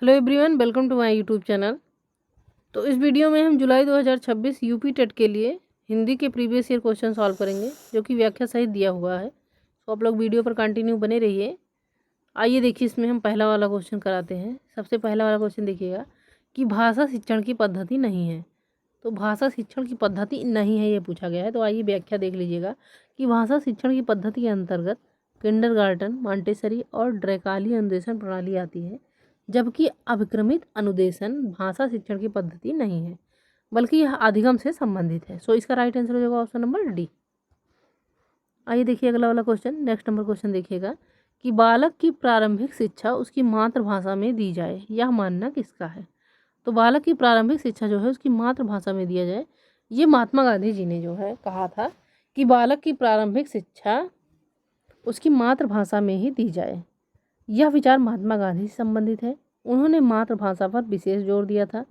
Hello everyone, welcome to my YouTube channel. तो इस video में हम जुलाई 2026 यूपी टेट के लिए हिंदी के प्रीवियस ईयर क्वेश्चन सॉल्व करेंगे, जो कि व्याख्या सहित दिया हुआ है। तो आप लोग वीडियो पर कंटिन्यू बने रहिए। आइए देखिए, इसमें हम पहला वाला क्वेश्चन कराते हैं। सबसे पहला वाला क्वेश्चन देखिएगा कि भाषा शिक्षण की पद्धति नहीं है। तो भाषा शिक्षण की पद्धति नहीं है, ये पूछा गया है। तो आइए व्याख्या देख लीजिएगा कि भाषा शिक्षण की पद्धति के अंतर्गत किंडरगार्टन, मॉन्टेसरी और ड्रैकाली अनुदेशन प्रणाली आती है, जबकि अभिक्रमित अनुदेशन भाषा शिक्षण की पद्धति नहीं है, बल्कि यह अधिगम से संबंधित है। सो इसका राइट आंसर हो जाएगा ऑप्शन नंबर डी। आइए देखिए अगला वाला क्वेश्चन। नेक्स्ट नंबर क्वेश्चन देखिएगा कि बालक की प्रारंभिक शिक्षा उसकी मातृभाषा में दी जाए, यह मानना किसका है। तो बालक की प्रारंभिक शिक्षा जो है उसकी मातृभाषा में दिया जाए, ये महात्मा गांधी जी ने जो है कहा था कि बालक की प्रारंभिक शिक्षा उसकी मातृभाषा में ही दी जाए। यह विचार महात्मा गांधी से संबंधित है। उन्होंने मातृभाषा पर विशेष जोर दिया था,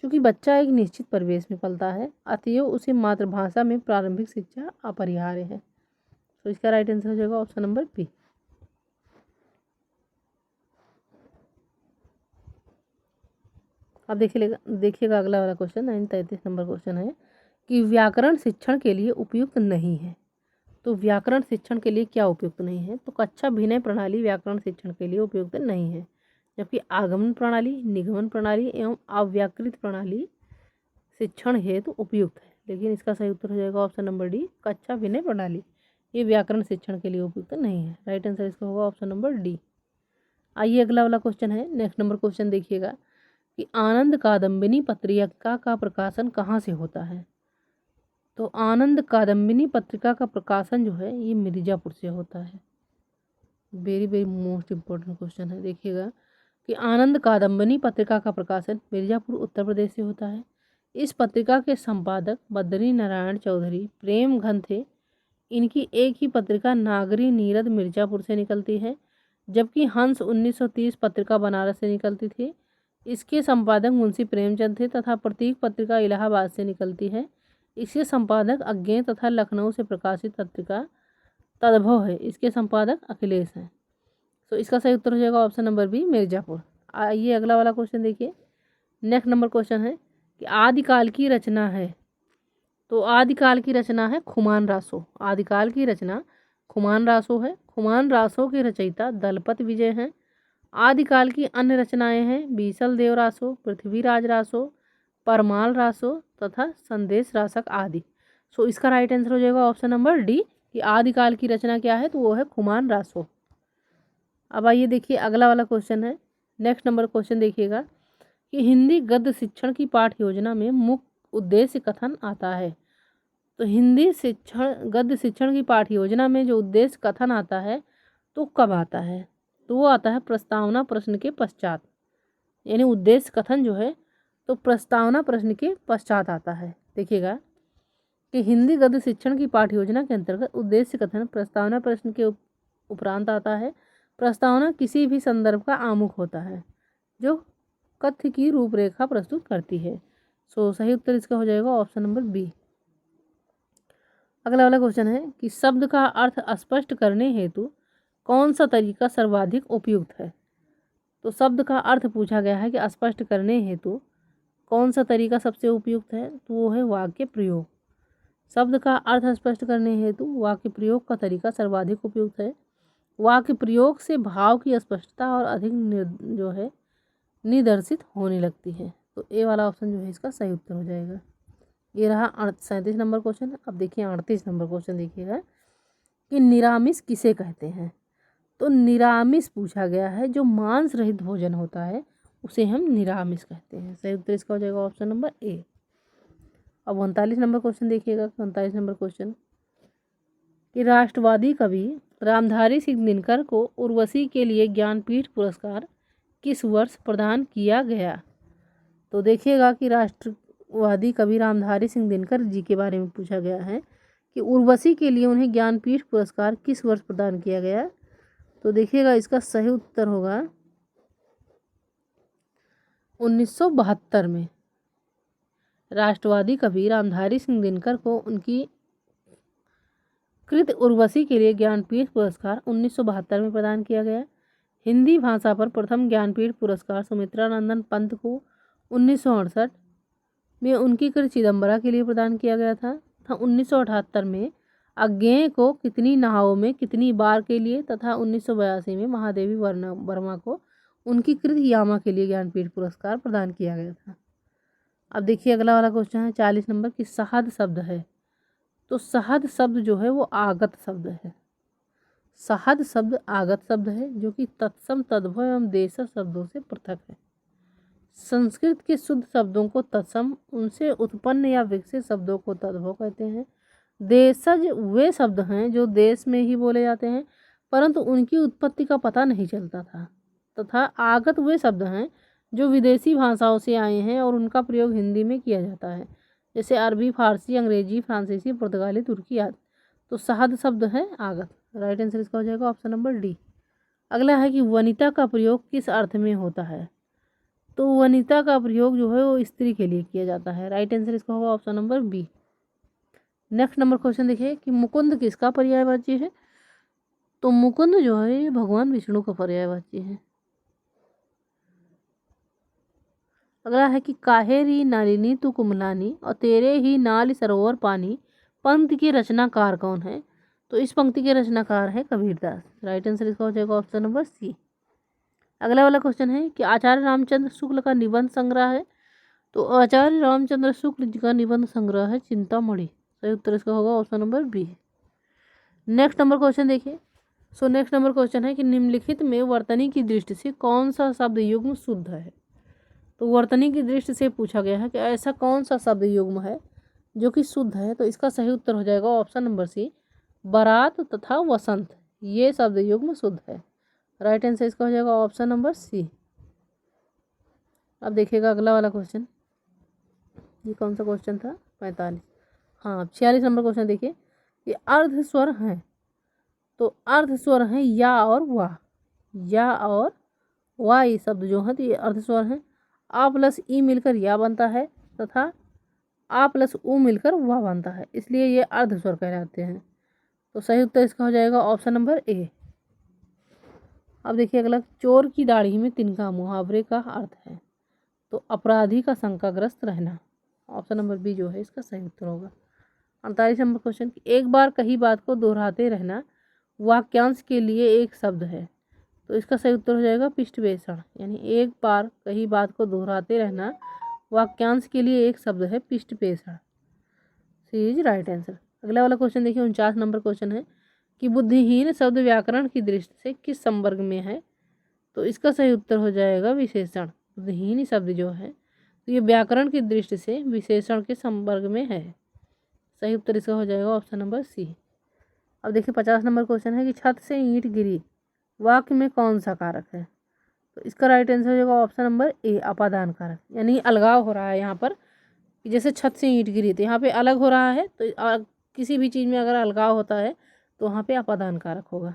क्योंकि बच्चा एक निश्चित परिवेश में पलता है, अतएव उसे मातृभाषा में प्रारंभिक शिक्षा अपरिहार्य है। तो इसका राइट आंसर हो जाएगा ऑप्शन नंबर बी। अब देखिएगा अगला वाला क्वेश्चन 933 नंबर क्वेश्चन है कि व्याकरण शिक्षण के लिए उपयुक्त नहीं है। तो व्याकरण शिक्षण के लिए क्या उपयुक्त नहीं है। तो कक्षा भिनय प्रणाली व्याकरण शिक्षण के लिए उपयुक्त नहीं है, जबकि आगमन प्रणाली, निगमन प्रणाली एवं अव्याकृत प्रणाली शिक्षण हेतु उपयुक्त है। लेकिन इसका सही उत्तर हो जाएगा ऑप्शन नंबर डी, कक्षा विनय प्रणाली। ये व्याकरण शिक्षण के लिए उपयुक्त नहीं है। राइट आंसर इसका होगा ऑप्शन नंबर डी। आइए अगला वाला क्वेश्चन है। नेक्स्ट नंबर क्वेश्चन देखिएगा कि आनंद कादम्बिनी पत्रिका का प्रकाशन कहाँ से होता है। तो आनंद कादम्बिनी पत्रिका का प्रकाशन जो है ये मिर्ज़ापुर से होता है। Very very most important question है। देखिएगा कि आनंद कादम्बिनी पत्रिका का प्रकाशन मिर्ज़ापुर उत्तर प्रदेश से होता है। इस पत्रिका के संपादक बद्री नारायण चौधरी प्रेम घन थे। इनकी एक ही पत्रिका नागरी नीरद मिर्ज़ापुर से निकलती है, जबकि हंस 1930 पत्रिका बनारस से निकलती थी। इसके संपादक मुंशी प्रेमचंद थे तथा प्रतीक पत्रिका इलाहाबाद से निकलती है। इसके संपादक अज्ञे तथा लखनऊ से प्रकाशित पत्रिका तद्भव है। इसके संपादक अखिलेश हैं। तो इसका सही उत्तर हो जाएगा ऑप्शन नंबर बी, मिर्ज़ापुर। आइए अगला वाला क्वेश्चन देखिए। नेक्स्ट नंबर क्वेश्चन है कि आदिकाल की रचना है। तो आदिकाल की रचना है खुमान रासो। आदिकाल की रचना खुमान रासो है। खुमान रासो के रचयिता दलपत विजय हैं। आदिकाल की अन्य रचनाएं हैं बीसल देव रासो, पृथ्वीराज रासो, परमाल रासो तथा संदेश रासक आदि। सो इसका राइट आंसर हो जाएगा ऑप्शन नंबर डी कि आदिकाल की रचना क्या है, तो वो है खुमान रासो। अब आइए देखिए अगला वाला क्वेश्चन है। नेक्स्ट नंबर क्वेश्चन देखिएगा कि हिंदी गद्य शिक्षण की पाठ्य योजना में मुख्य उद्देश्य कथन आता है। तो हिंदी शिक्षण गद्य शिक्षण की पाठ्य योजना में जो उद्देश्य कथन आता है तो कब आता है, तो वो आता है प्रस्तावना प्रश्न के पश्चात। यानी उद्देश्य कथन जो है तो प्रस्तावना प्रश्न के पश्चात आता है। देखिएगा कि हिंदी गद्य शिक्षण की पाठ्य योजना के अंतर्गत उद्देश्य कथन प्रस्तावना प्रश्न के उपरांत आता है। प्रस्तावना किसी भी संदर्भ का आमुख होता है जो कथ्य की रूपरेखा प्रस्तुत करती है। सो सही उत्तर इसका हो जाएगा ऑप्शन नंबर बी। अगला वाला क्वेश्चन है कि शब्द का अर्थ स्पष्ट करने हेतु कौन सा तरीका सर्वाधिक उपयुक्त है। तो शब्द का अर्थ पूछा गया है कि स्पष्ट करने हेतु कौन सा तरीका सबसे उपयुक्त है, तो वो है वाक्य प्रयोग। शब्द का अर्थ स्पष्ट करने हेतु वाक्य प्रयोग का तरीका सर्वाधिक उपयुक्त है। वाक्य प्रयोग से भाव की स्पष्टता और अधिक जो है निर्देशित होने लगती है। तो ए वाला ऑप्शन जो है इसका सही उत्तर हो जाएगा। ये रहा 37 नंबर क्वेश्चन। अब देखिए 38 नंबर क्वेश्चन देखिएगा कि निरामिष किसे कहते हैं। तो निरामिष पूछा गया है जो मांस रहित भोजन होता है उसे हम निरामिष कहते हैं। सही उत्तर इसका हो जाएगा ऑप्शन नंबर ए। अब 39 नंबर क्वेश्चन देखिएगा। 39 नंबर क्वेश्चन कि राष्ट्रवादी कवि रामधारी सिंह दिनकर को उर्वशी के लिए ज्ञानपीठ पुरस्कार किस वर्ष प्रदान किया गया। तो देखिएगा कि राष्ट्रवादी कवि रामधारी सिंह दिनकर जी के बारे में पूछा गया है कि उर्वशी के लिए उन्हें ज्ञानपीठ पुरस्कार किस वर्ष प्रदान किया गया। तो देखिएगा इसका सही उत्तर होगा 1972 में। राष्ट्रवादी कवि रामधारी सिंह दिनकर को उनकी कृत उर्वशी के लिए ज्ञानपीठ पुरस्कार 1972 में प्रदान किया गया। हिंदी भाषा पर प्रथम ज्ञानपीठ पुरस्कार सुमित्रा नंदन पंत को 1968 में उनकी कृति चिदम्बरा के लिए प्रदान किया गया था। 1978 में अज्ञेय को कितनी नावों में कितनी बार के लिए तथा 1982 में महादेवी वर्मा को उनकी कृति यामा के लिए ज्ञानपीठ पुरस्कार प्रदान किया गया था। अब देखिए अगला वाला क्वेश्चन है 40 नंबर की सहद शब्द है। तो सहद शब्द जो है वो आगत शब्द है। सहद शब्द आगत शब्द है जो कि तत्सम तद्भव एवं देशज शब्दों से पृथक है। संस्कृत के शुद्ध शब्दों को तत्सम, उनसे उत्पन्न या विकसित शब्दों को तद्भव कहते हैं। देशज वे शब्द हैं जो देश में ही बोले जाते हैं परंतु उनकी उत्पत्ति का पता नहीं चलता था, तथा आगत वे शब्द हैं जो विदेशी भाषाओं से आए हैं और उनका प्रयोग हिंदी में किया जाता है, जैसे अरबी, फारसी, अंग्रेजी, फ्रांसीसी, पुर्तगाली, तुर्की आदि। तो सहद शब्द है आगत। राइट आंसर इसका हो जाएगा ऑप्शन नंबर डी। अगला है कि वनिता का प्रयोग किस अर्थ में होता है। तो वनिता का प्रयोग जो है वो स्त्री के लिए किया जाता है। राइट आंसर इसका होगा option number B. Next number question देखिए कि मुकुंद किसका पर्यायवाची है। तो मुकुंद जो है ये भगवान विष्णु का पर्यायवाची है। अगला है कि काहेरी नालिनी तू कुमलानी और तेरे ही नाल सरोवर पानी पंक्ति के रचनाकार कौन है। तो इस पंक्ति के रचनाकार है कबीरदास। राइट आंसर इसका हो जाएगा ऑप्शन नंबर सी। अगला वाला क्वेश्चन है कि आचार्य रामचंद्र शुक्ल का निबंध संग्रह है। तो आचार्य रामचंद्र शुक्ल जी का निबंध संग्रह है चिंतामणि। सही उत्तर इसका होगा option number B. Next number question देखिए। नेक्स्ट नंबर क्वेश्चन है कि निम्नलिखित में वर्तनी की दृष्टि से कौन सा शब्द युग्म शुद्ध है। तो वर्तनी की दृष्टि से पूछा गया है कि ऐसा कौन सा शब्द युग्म है जो कि शुद्ध है। तो इसका सही उत्तर हो जाएगा ऑप्शन नंबर सी, बारात तथा वसंत, ये शब्द युग्म शुद्ध है। राइट आंसर इसका हो जाएगा ऑप्शन नंबर सी। अब देखिएगा अगला वाला क्वेश्चन, ये कौन सा क्वेश्चन था 45। हाँ 46 नंबर क्वेश्चन देखिए कि अर्ध स्वर हैं। तो अर्ध स्वर हैं या और वाह। या और वाह ये शब्द जो है तो ये अर्ध स्वर हैं। आ प्लस ई मिलकर या बनता है तथा आ प्लस ऊ मिलकर वाह बनता है, इसलिए ये अर्ध स्वर कहलाते हैं। तो सही उत्तर इसका हो जाएगा ऑप्शन नंबर ए। अब देखिए अगला, चोर की दाढ़ी में तिनका मुहावरे का अर्थ है। तो अपराधी का शंकाग्रस्त रहना। ऑप्शन नंबर बी जो है इसका सही उत्तर होगा। 48 नंबर क्वेश्चन, एक बार कही बात को दोहराते रहना वाक्यांश के लिए एक शब्द है। तो इसका सही उत्तर हो जाएगा पिष्टपेषण, यानी एक बार कही बात को दोहराते रहना वाक्यांश के लिए एक शब्द है पिष्टपेषण। सी इज राइट आंसर। अगला वाला क्वेश्चन देखिए 49 नंबर क्वेश्चन है कि बुद्धिहीन शब्द व्याकरण की दृष्टि से किस संवर्ग में है। तो इसका सही उत्तर हो जाएगा विशेषण। बुद्धिहीन शब्द जो है तो ये व्याकरण की दृष्टि से विशेषण के संवर्ग में है। सही उत्तर इसका हो जाएगा ऑप्शन नंबर सी। अब देखिए 50 नंबर क्वेश्चन है कि छत से ईंट गिरी वाक्य में कौन सा कारक है। तो इसका राइट आंसर हो जाएगा ऑप्शन नंबर ए, अपादान कारक। यानी अलगाव हो रहा है यहाँ पर, जैसे छत से ईंट गिरी तो यहाँ पे अलग हो रहा है। तो किसी भी चीज़ में अगर अलगाव होता है तो वहाँ पे अपादान कारक होगा।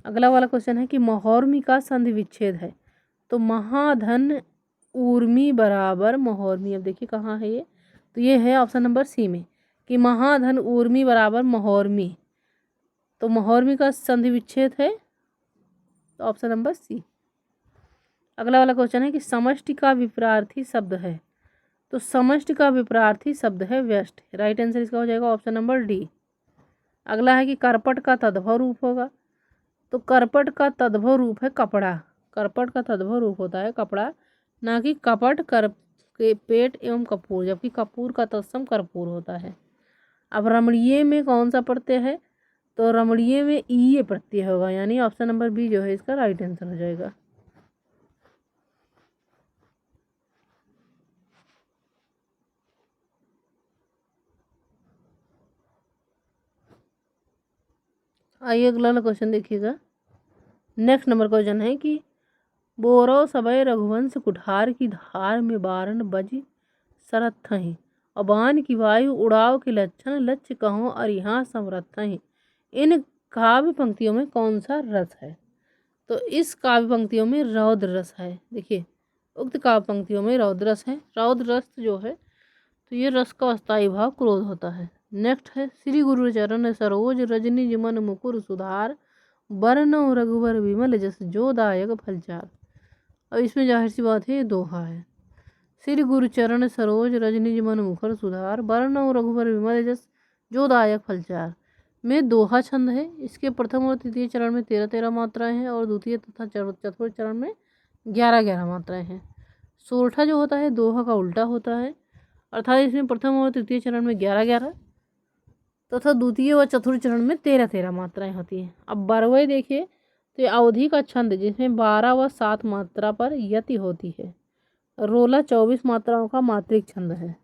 अगला वाला क्वेश्चन है कि महोर्मी का संधि विच्छेद है। तो महाधन ऊर्मी बराबर महोर्मी। अब देखिए कहाँ है ये, तो ये है ऑप्शन नंबर सी में कि महाधन ऊर्मी बराबर महोर्मी। तो महोर्मी का संधि विच्छेद है, तो ऑप्शन नंबर सी। अगला वाला क्वेश्चन है कि समष्टि का विपरार्थी शब्द है। तो समष्टि का विपरार्थी शब्द है व्यष्टि। राइट आंसर इसका हो जाएगा ऑप्शन नंबर डी। अगला है कि करपट का तद्भव रूप होगा। तो करपट का तद्भव रूप है कपड़ा। करपट का तद्भव रूप होता है कपड़ा, ना कि कपट कर के पेट एवं कपूर, जबकि कपूर का तत्सम कर्पूर होता है। अब रमणीय में कौन सा प्रत्यय है। तो रमणीय में ई प्रत्यय होगा, यानी ऑप्शन नंबर बी जो है इसका राइट आंसर हो जाएगा। आइए अगला वाला क्वेश्चन देखिएगा। नेक्स्ट नंबर क्वेश्चन है कि बोरो सबय रघुवंश कुठार की धार में बारन बज सरथ हैं और बाण की वायु उड़ाव के लक्षण लक्ष्य कहो और यहाँ समर्थ हैं। इन काव्य पंक्तियों में कौन सा रस है। तो इस काव्य पंक्तियों में रौद्र रस है। देखिए उक्त काव्य पंक्तियों में रौद्र रस है। रौद्र रस जो है तो ये रस का अस्थायी भाव क्रोध होता है। नेक्स्ट है श्री गुरु चरण सरोज रजनी जिमन मुकुर सुधार बरनउँ रघुबर विमल जस जो दायक फलचार। अब इसमें जाहिर सी बात है ये दोहा है। श्री गुरु चरण सरोज रज निज मन मुखर सुधार, बरनउँ रघुबर विमल जस जो दायक फलचार में दोहा छंद है। इसके प्रथम और तृतीय चरण में 13-13 मात्राएं हैं और द्वितीय तथा चतुर्थ चरण में 11-11 मात्राएं हैं। सोरठा जो होता है दोहा का उल्टा होता है, अर्थात इसमें प्रथम और तृतीय चरण में 11-11 तथा द्वितीय व चतुर्थ चरण में 13-13 मात्राएं होती हैं। अब बारहवें देखिए तो ये अवधि का छंद जिसमें 12 व 7 मात्रा पर यति होती है। रोला 24 मात्राओं का मात्रिक छंद है।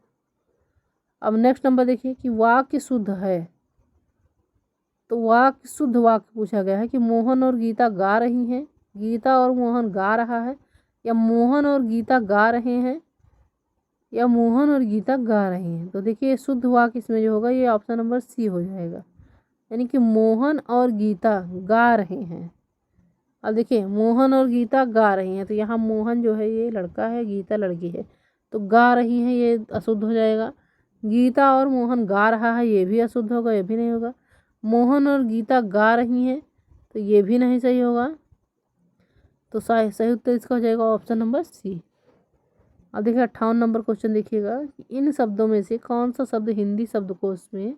अब नेक्स्ट नंबर देखिए कि वाक्य शुद्ध है, तो वाक्य शुद्ध वाक्य पूछा गया है कि मोहन और गीता गा रही हैं, गीता और मोहन गा रहा है, या मोहन और गीता गा रहे हैं, या मोहन और गीता गा रही हैं। तो देखिए शुद्ध वाक्य इसमें जो होगा ये ऑप्शन नंबर सी हो जाएगा, यानी कि मोहन और गीता गा रहे हैं। अब देखिए मोहन और गीता गा रही हैं, तो यहाँ मोहन जो है ये लड़का है, गीता लड़की है, तो गा रही हैं ये अशुद्ध हो जाएगा। गीता और मोहन गा रहा है ये भी अशुद्ध होगा, ये भी नहीं होगा। मोहन और गीता गा रही हैं तो ये भी नहीं सही होगा। तो सही उत्तर इसका हो जाएगा ऑप्शन नंबर सी। अब देखिए 58 नंबर क्वेश्चन देखिएगा, इन शब्दों में से कौन सा शब्द हिंदी शब्दकोश में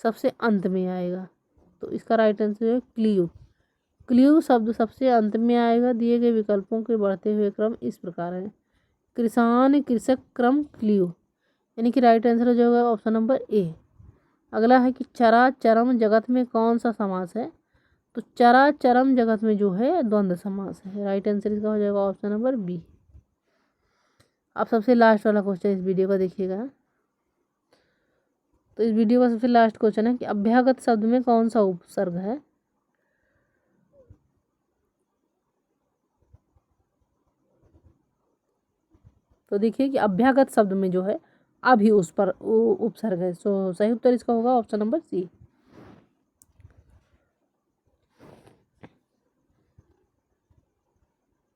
सबसे अंत में आएगा। तो इसका राइट आंसर है क्लीव। क्लीव शब्द सबसे अंत में आएगा। दिए गए विकल्पों के बढ़ते हुए क्रम इस प्रकार है, किसान कृषक क्रम क्लीव, यानी कि राइट आंसर हो जाएगा ऑप्शन नंबर ए। अगला है कि चरा चरम जगत में कौन सा समास है। तो चरा चरम जगत में जो है द्वंद्व समास है। राइट आंसर इसका हो जाएगा ऑप्शन नंबर बी। अब सबसे लास्ट वाला क्वेश्चन इस वीडियो का देखिएगा, तो इस वीडियो का सबसे लास्ट क्वेश्चन है कि अभ्यागत शब्द में कौन सा उपसर्ग है। तो देखिए कि अभ्यागत शब्द में जो है अभी उस पर उपसर्ग है। सो सही उत्तर इसका होगा ऑप्शन नंबर सी।